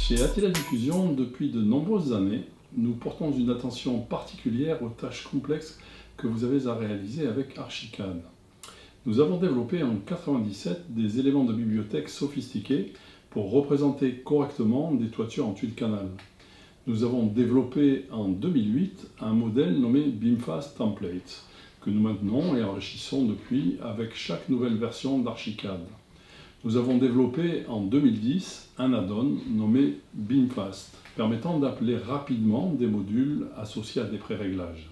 Chez Atila Diffusion, depuis de nombreuses années, nous portons une attention particulière aux tâches complexes que vous avez à réaliser avec Archicad. Nous avons développé en 1997 des éléments de bibliothèque sophistiqués pour représenter correctement des toitures en tuiles de canal. Nous avons développé en 2008 un modèle nommé BIMFAST Template, que nous maintenons et enrichissons depuis avec chaque nouvelle version d'Archicad. Nous avons développé en 2010 un add-on nommé BIMFAST, permettant d'appeler rapidement des modules associés à des pré-réglages.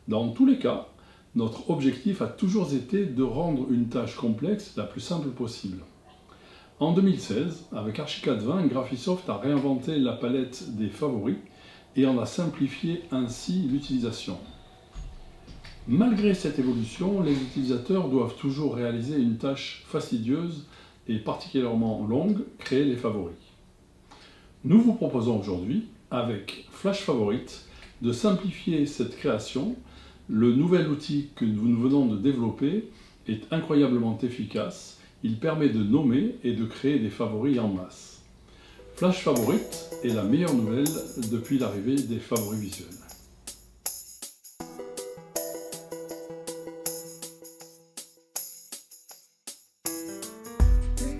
Dans tous les cas, notre objectif a toujours été de rendre une tâche complexe la plus simple possible. En 2016, avec Archicad 20, Graphisoft a réinventé la palette des favoris et en a simplifié ainsi l'utilisation. Malgré cette évolution, les utilisateurs doivent toujours réaliser une tâche fastidieuse et particulièrement longue, créer les favoris. Nous vous proposons aujourd'hui, avec Flash Favorite, de simplifier cette création. Le nouvel outil que nous venons de développer est incroyablement efficace. Il permet de nommer et de créer des favoris en masse. Flash Favorite est la meilleure nouvelle depuis l'arrivée des favoris visuels.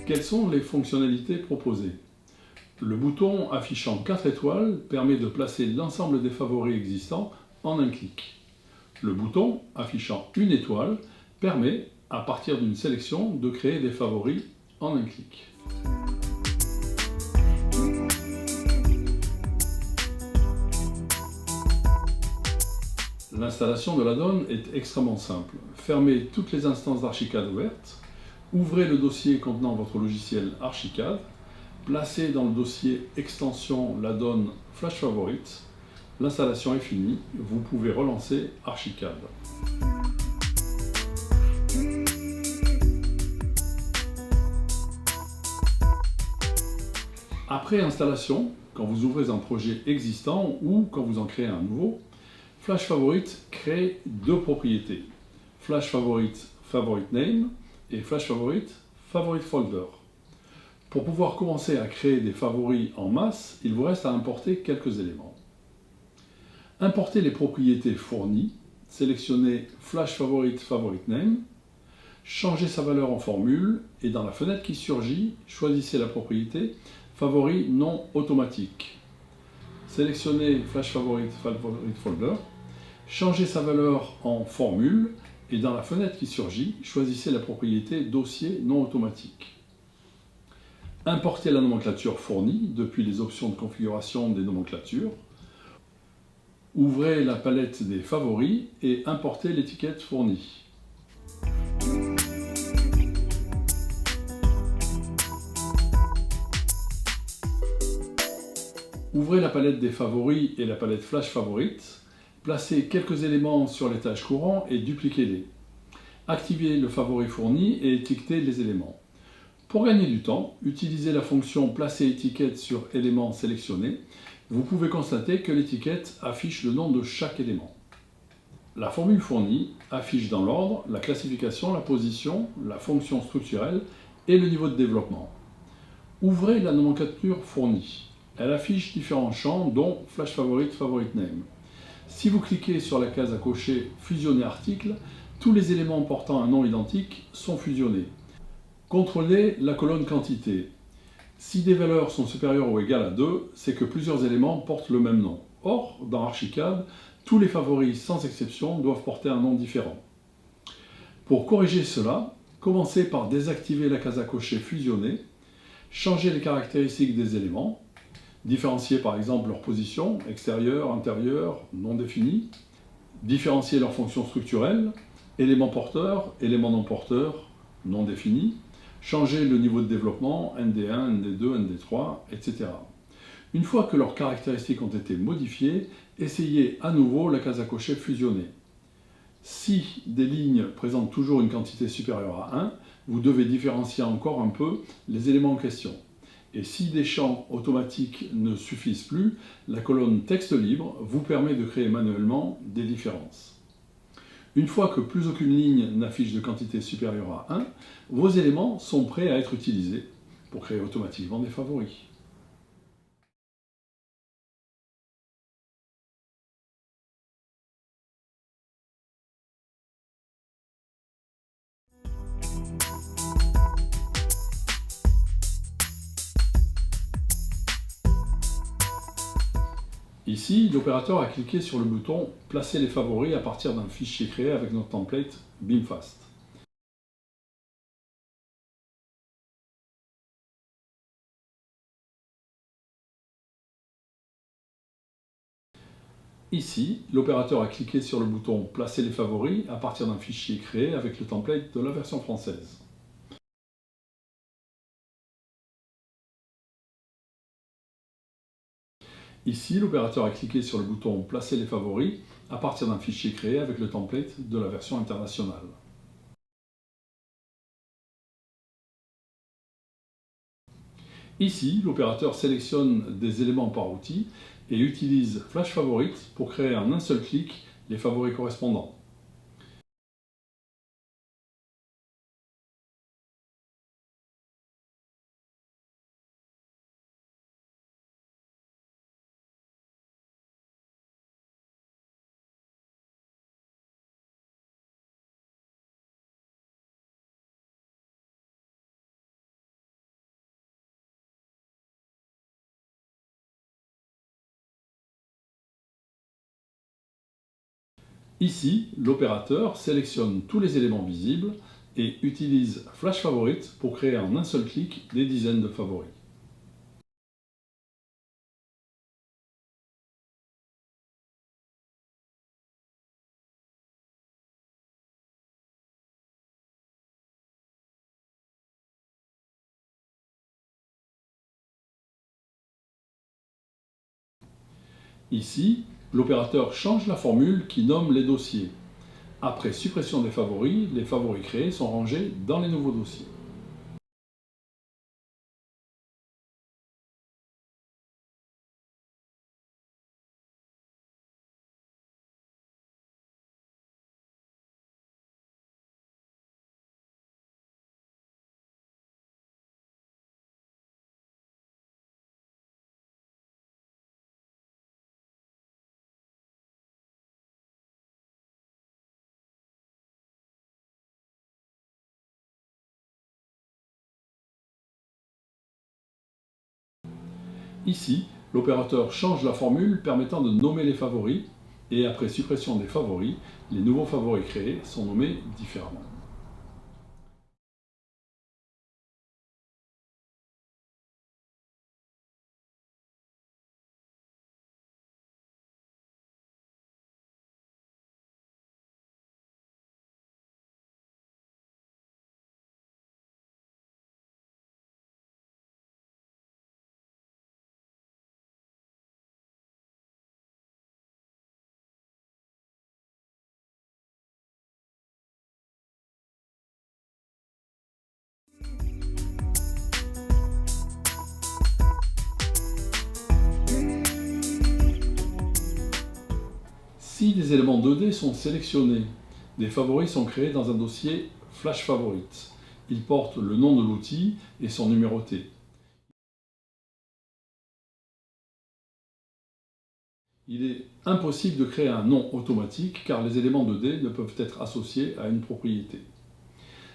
Quelles sont les fonctionnalités proposées? Le bouton affichant 4 étoiles permet de placer l'ensemble des favoris existants en un clic. Le bouton affichant une étoile permet, à partir d'une sélection, de créer des favoris en un clic. L'installation de l'add-on est extrêmement simple. Fermez toutes les instances d'Archicad ouvertes, ouvrez le dossier contenant votre logiciel Archicad, placez dans le dossier extension l'add-on Flash Favorite. L'installation est finie, vous pouvez relancer Archicad. Après installation, quand vous ouvrez un projet existant ou quand vous en créez un nouveau, Flash Favorite crée deux propriétés. Flash Favorite Favorite Name et Flash Favorite Favorite Folder. Pour pouvoir commencer à créer des favoris en masse, il vous reste à importer quelques éléments. Importez les propriétés fournies, sélectionnez Flash Favorite Favorite Name, changez sa valeur en formule et dans la fenêtre qui surgit, choisissez la propriété Favori non automatique. Sélectionnez Flash Favorite Favorite Folder, changez sa valeur en formule et dans la fenêtre qui surgit, choisissez la propriété Dossier non automatique. Importez la nomenclature fournie depuis les options de configuration des nomenclatures. Ouvrez la palette des favoris et importez l'étiquette fournie. Ouvrez la palette des favoris et la palette Flash Favorite. Placez quelques éléments sur les tâches courantes et dupliquez-les. Activez le favori fourni et étiquetez les éléments. Pour gagner du temps, utilisez la fonction Placer étiquette sur élément sélectionné. Vous pouvez constater que l'étiquette affiche le nom de chaque élément. La formule fournie affiche dans l'ordre la classification, la position, la fonction structurelle et le niveau de développement. Ouvrez la nomenclature fournie. Elle affiche différents champs dont Flash Favorite Favorite Name. Si vous cliquez sur la case à cocher Fusionner article, tous les éléments portant un nom identique sont fusionnés. Contrôlez la colonne quantité. Si des valeurs sont supérieures ou égales à 2, c'est que plusieurs éléments portent le même nom. Or, dans Archicad, tous les favoris sans exception doivent porter un nom différent. Pour corriger cela, commencez par désactiver la case à cocher Fusionner, changez les caractéristiques des éléments, différencier par exemple leur position, extérieure, intérieure, non définie, différencier leur fonction structurelle, éléments porteurs, éléments non porteurs, non définis, changer le niveau de développement, ND1, ND2, ND3, etc. Une fois que leurs caractéristiques ont été modifiées, essayez à nouveau la case à cocher Fusionner. Si des lignes présentent toujours une quantité supérieure à 1, vous devez différencier encore un peu les éléments en question. Et si des champs automatiques ne suffisent plus, la colonne texte libre vous permet de créer manuellement des différences. Une fois que plus aucune ligne n'affiche de quantité supérieure à 1, vos éléments sont prêts à être utilisés pour créer automatiquement des favoris. Ici, l'opérateur a cliqué sur le bouton « Placer les favoris » à partir d'un fichier créé avec notre template BIMFAST. Ici, l'opérateur a cliqué sur le bouton « Placer les favoris » à partir d'un fichier créé avec le template de la version française. Ici, l'opérateur a cliqué sur le bouton « Placer les favoris » à partir d'un fichier créé avec le template de la version internationale. Ici, l'opérateur sélectionne des éléments par outil et utilise Flash Favorites pour créer en un seul clic les favoris correspondants. Ici, l'opérateur sélectionne tous les éléments visibles et utilise Flash Favorites pour créer en un seul clic des dizaines de favoris. Ici, l'opérateur change la formule qui nomme les dossiers. Après suppression des favoris, les favoris créés sont rangés dans les nouveaux dossiers. Ici, l'opérateur change la formule permettant de nommer les favoris et après suppression des favoris, les nouveaux favoris créés sont nommés différemment. Si les éléments 2D sont sélectionnés, des favoris sont créés dans un dossier Flash Favorites. Ils portent le nom de l'outil et sont numérotés. Il est impossible de créer un nom automatique car les éléments 2D ne peuvent être associés à une propriété.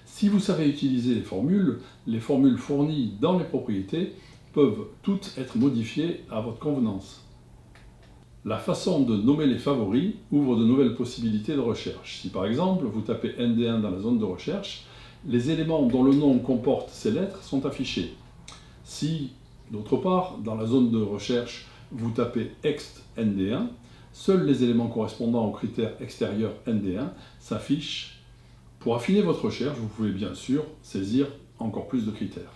Si vous savez utiliser les formules fournies dans les propriétés peuvent toutes être modifiées à votre convenance. La façon de nommer les favoris ouvre de nouvelles possibilités de recherche. Si par exemple vous tapez ND1 dans la zone de recherche, les éléments dont le nom comporte ces lettres sont affichés. Si, d'autre part, dans la zone de recherche, vous tapez ext ND1, seuls les éléments correspondant au critère extérieur ND1 s'affichent. Pour affiner votre recherche, vous pouvez bien sûr saisir encore plus de critères.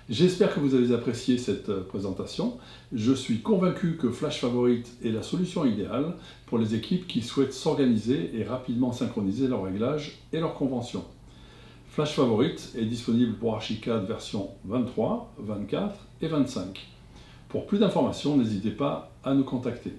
J'espère que vous avez apprécié cette présentation. Je suis convaincu que Flash Favorite est la solution idéale pour les équipes qui souhaitent s'organiser et rapidement synchroniser leurs réglages et leurs conventions. Flash Favorite est disponible pour Archicad version 23, 24 et 25. Pour plus d'informations, n'hésitez pas à nous contacter.